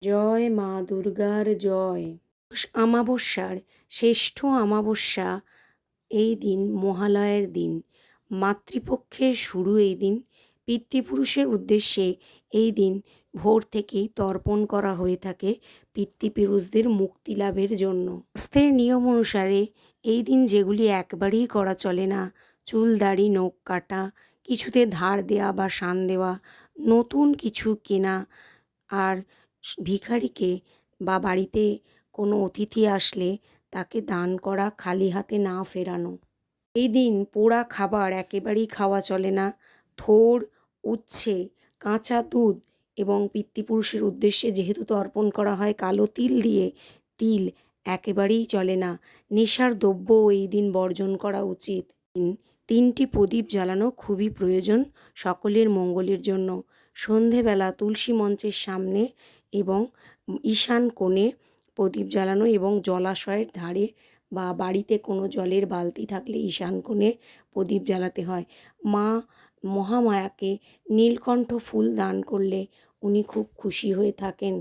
জয় মা দুর্গার জয়। আমাবস্যার শ্রেষ্ঠ আমাবস্যা এই দিন, মহালয়ের দিন। মাতৃপক্ষের শুরু এই দিন। পিতৃপুরুষের উদ্দেশ্যে এই দিন ভোর থেকেই তর্পণ করা হয়ে থাকে পিতৃপুরুষদের মুক্তি লাভের জন্য। শাস্ত্রের নিয়ম অনুসারে এই দিন যেগুলি একবারেই করা চলে না, চুল দাড়ি নখ কাটা, কিছুতে ধার দেওয়া বা শান দেওয়া, নতুন কিছু কেনা, আর ভিখারিকে বা বাড়িতে কোনো অতিথি আসলে তাকে দান করা, খালি হাতে না ফেরানো। এই দিন পোড়া খাবার একেবারেই খাওয়া চলে না। থোড়, উচ্ছে, কাঁচা দুধ এবং পিতৃপুরুষের উদ্দেশ্যে যেহেতু তর্পণ করা হয় কালো তিল দিয়ে, তিল একেবারেই চলে না। নেশার দ্রব্যও এই দিন বর্জন করা উচিত। তিনটি প্রদীপ জ্বালানো খুবই প্রয়োজন সকলের মঙ্গলের জন্য। সন্ধেবেলা তুলসী মঞ্চের সামনে এবং ঈশান কোণে প্রদীপ জ্বালানো এবং জলাশয়ের ধারে বা বাড়িতে কোনো জলের বালতি থাকলে ঈশান কোণে প্রদীপ জ্বালাতে হয়। মা মহামায়াকে নীলকণ্ঠ ফুল দান করলে উনি খুব খুশি হয়ে থাকেন।